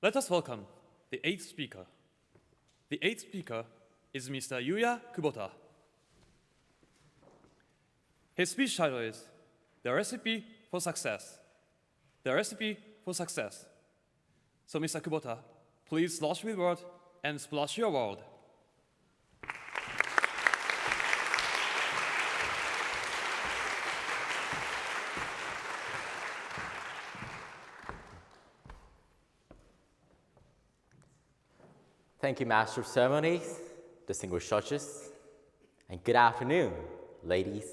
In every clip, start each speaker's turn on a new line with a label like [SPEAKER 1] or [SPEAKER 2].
[SPEAKER 1] Let us welcome the eighth speaker. The eighth speaker is Mr. Yuya Kubota. His speech title is The Recipe for Success. The Recipe for Success. So, Mr. Kubota, please slosh with word and splash your world.
[SPEAKER 2] Thank you, Master of Ceremonies, distinguished judges, and good afternoon, ladies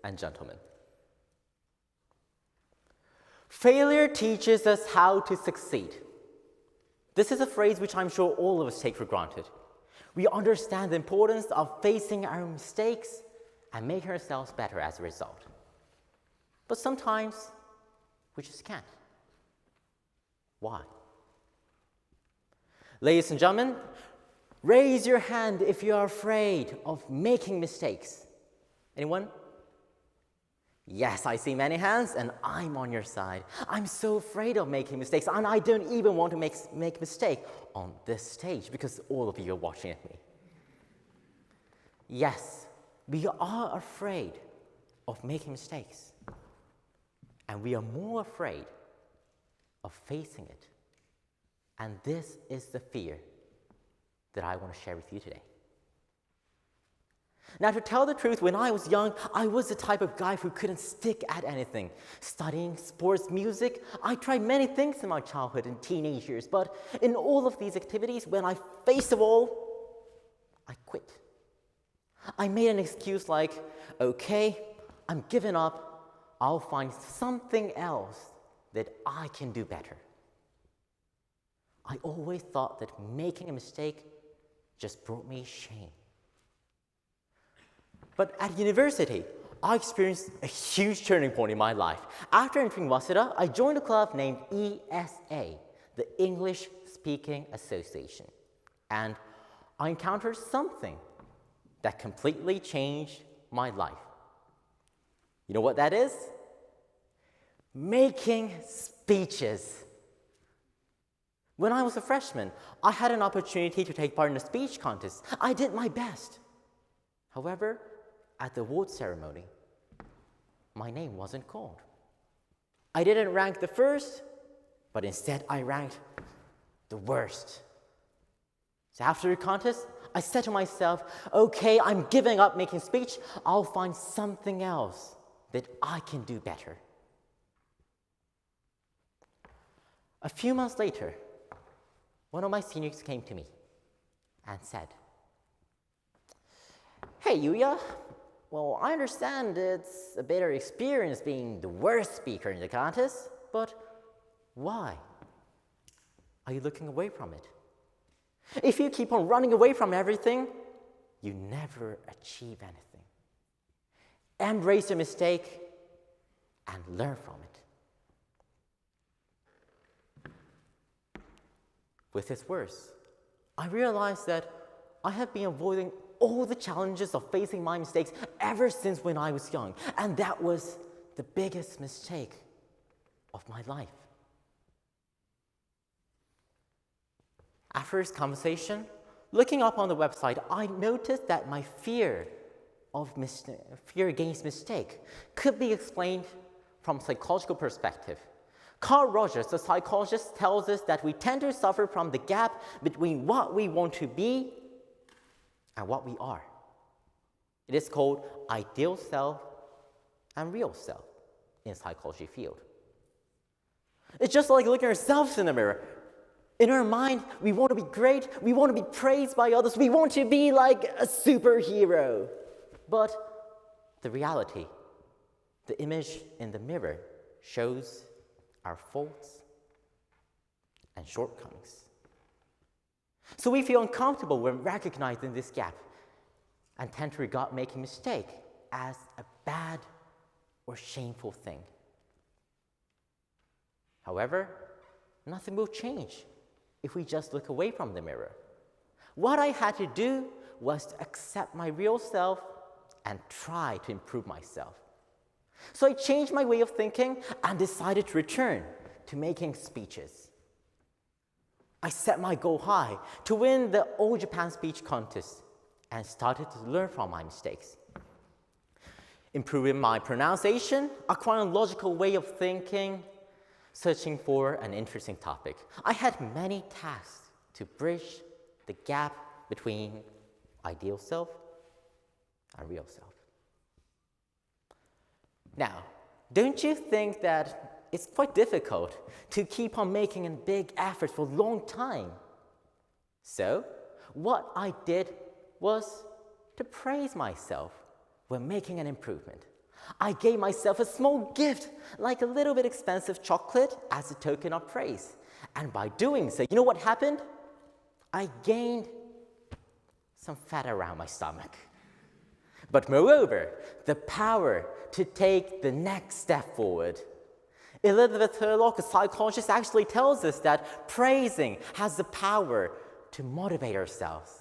[SPEAKER 2] and gentlemen. Failure teaches us how to succeed. This is a phrase which I'm sure all of us take for granted. We understand the importance of facing our mistakes and making ourselves better as a result. But sometimes we just can't. Why? Ladies and gentlemen, raise your hand if you are afraid of making mistakes. Anyone? Yes, I see many hands, and I'm on your side. I'm so afraid of making mistakes, and I don't even want to make a mistake on this stage because all of you are watching at me. Yes, we are afraid of making mistakes, and we are more afraid of facing it. And this is the fear that I want to share with you today. Now, to tell the truth, when I was young, I was the type of guy who couldn't stick at anything. Studying, sports, music, I tried many things in my childhood and teenage years, but in all of these activities, when I faced the wall, I quit. I made an excuse like, okay, I'm giving up, I'll find something else that I can do better. I always thought that making a mistake just brought me shame. But at university, I experienced a huge turning point in my life. After entering Waseda, I joined a club named ESA, the English Speaking Association. And I encountered something that completely changed my life. You know what that is? Making speeches. When I was a freshman, I had an opportunity to take part in a speech contest. I did my best. However, at the award ceremony, my name wasn't called. I didn't rank the first, but instead I ranked the worst. So after the contest, I said to myself, okay, I'm giving up making speech. I'll find something else that I can do better. A few months later, one of my seniors came to me and said, "Hey, Yuya, well, I understand it's a better experience being the worst speaker in the contest, but why are you looking away from it? If you keep on running away from everything, you never achieve anything. Embrace your mistake and learn from it." With his words, I realized that I have been avoiding all the challenges of facing my mistakes ever since when I was young, and that was the biggest mistake of my life. After this conversation, looking up on the website, I noticed that my fear against mistake could be explained from a psychological perspective. Carl Rogers, the psychologist, tells us that we tend to suffer from the gap between what we want to be and what we are. It is called ideal self and real self in the psychology field. It's just like looking at ourselves in the mirror. In our mind, we want to be great, we want to be praised by others, we want to be like a superhero. But the reality, the image in the mirror, shows our faults and shortcomings. So we feel uncomfortable when recognizing this gap and tend to regard making a mistake as a bad or shameful thing. However, nothing will change if we just look away from the mirror. What I had to do was to accept my real self and try to improve myself. So I changed my way of thinking and decided to return to making speeches. I set my goal high to win the All Japan Speech Contest and started to learn from my mistakes. Improving my pronunciation, acquiring a logical way of thinking, searching for an interesting topic. I had many tasks to bridge the gap between ideal self and real self. Now, don't you think that it's quite difficult to keep on making a big effort for a long time? So, what I did was to praise myself when making an improvement. I gave myself a small gift, like a little bit expensive chocolate, as a token of praise. And by doing so, you know what happened? I gained some fat around my stomach. But moreover, the power to take the next step forward. Elizabeth Hurlock, a psychologist, actually tells us that praising has the power to motivate ourselves.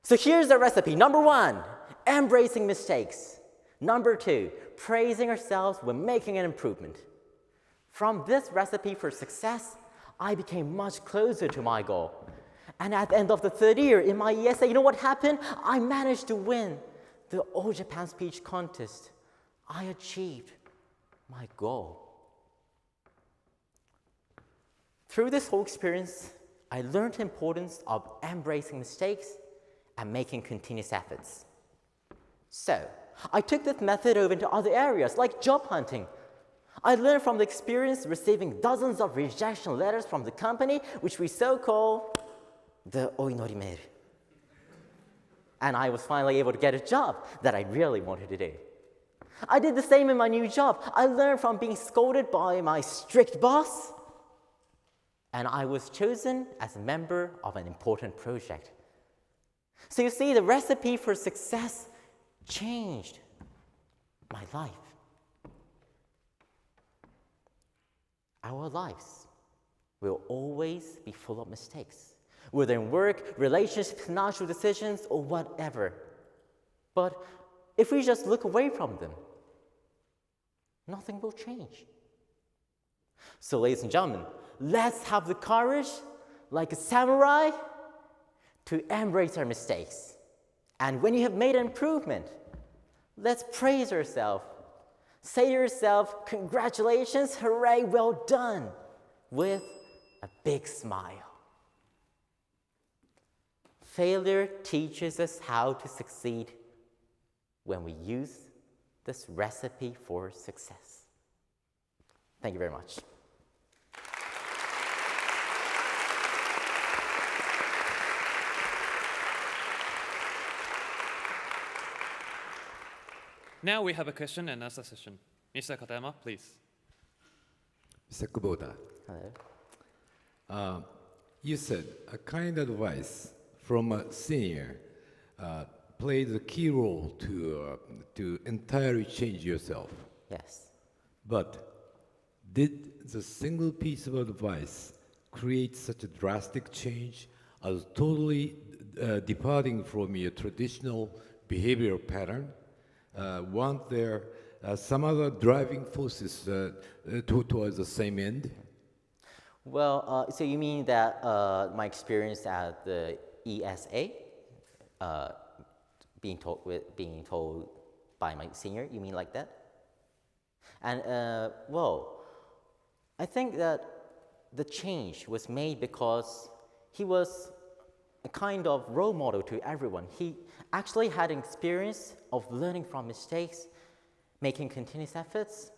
[SPEAKER 2] So here's the recipe. Number 1, embracing mistakes. Number 2, praising ourselves when making an improvement. From this recipe for success, I became much closer to my goal. And at the end of the 3rd year in my ESA, you know what happened? I managed to win the All Japan Speech Contest. I achieved my goal. Through this whole experience, I learned the importance of embracing mistakes and making continuous efforts. So, I took this method over into other areas, like job hunting. I learned from the experience receiving dozens of rejection letters from the company, which we so-call the oinori mail. And I was finally able to get a job that I really wanted to do. I did the same in my new job. I learned from being scolded by my strict boss, and I was chosen as a member of an important project. So you see, the recipe for success changed my life. Our lives will always be full of mistakes, whether in work, relationships, financial decisions, or whatever. But if we just look away from them, nothing will change. So, ladies and gentlemen, let's have the courage, like a samurai, to embrace our mistakes. And when you have made an improvement, let's praise yourself. Say to yourself, congratulations, hooray, well done, with a big smile. Failure teaches us how to succeed when we use this recipe for success. Thank you very much.
[SPEAKER 1] Now we have a question and answer session. Mr. Katayama, please.
[SPEAKER 3] Mr. Kubota,
[SPEAKER 2] Hello.
[SPEAKER 3] you said a kind advice from a senior played a key role to entirely change yourself.
[SPEAKER 2] Yes.
[SPEAKER 3] But did the single piece of advice create such a drastic change as totally departing from your traditional behavioral pattern? Weren't there some other driving forces towards the same end?
[SPEAKER 2] Well, so you mean that my experience at the ESA, being told by my senior, you mean like that? And well, I think that the change was made because he was a kind of role model to everyone. He actually had an experience of learning from mistakes, making continuous efforts,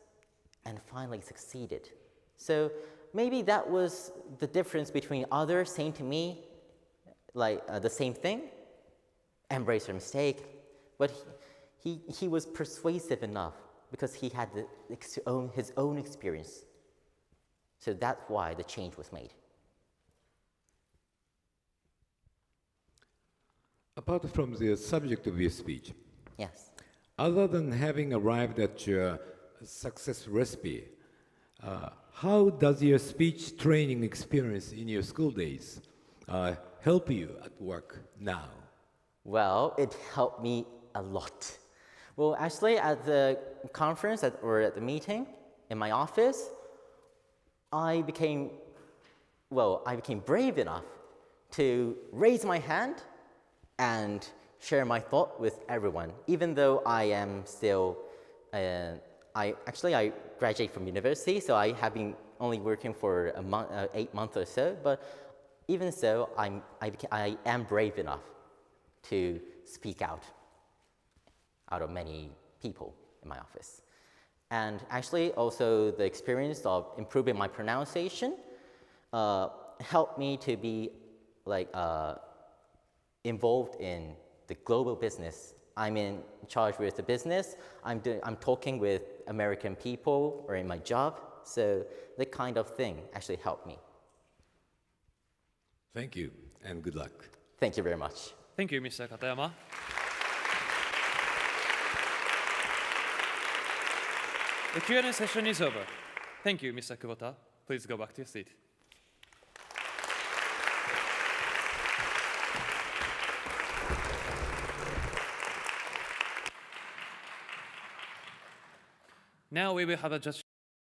[SPEAKER 2] and finally succeeded. So maybe that was the difference between others saying to me, like the same thing, embrace your mistake, but he was persuasive enough because he had his own experience. So that's why the change was made.
[SPEAKER 3] Apart from the subject of your speech,
[SPEAKER 2] Yes.
[SPEAKER 3] other than having arrived at your success recipe, how does your speech training experience in your school days help you at work now?
[SPEAKER 2] Well, it helped me a lot. Well, actually, at the conference or at the meeting in my office, I became well, I became brave enough to raise my hand and share my thought with everyone, even though I am still, I graduated from university, so I have been only working for 8 months or so, but even so, I am brave enough to speak out of many people in my office. And actually, also the experience of improving my pronunciation helped me to be involved in the global business. I'm in charge with the business. I'm talking with American people or in my job. So that kind of thing actually helped me.
[SPEAKER 3] Thank you, and good luck.
[SPEAKER 2] Thank you very much.
[SPEAKER 1] Thank you, Mr. Katayama. The Q&A session is over. Thank you, Mr. Kubota. Please go back to your seat. Now we will have a judge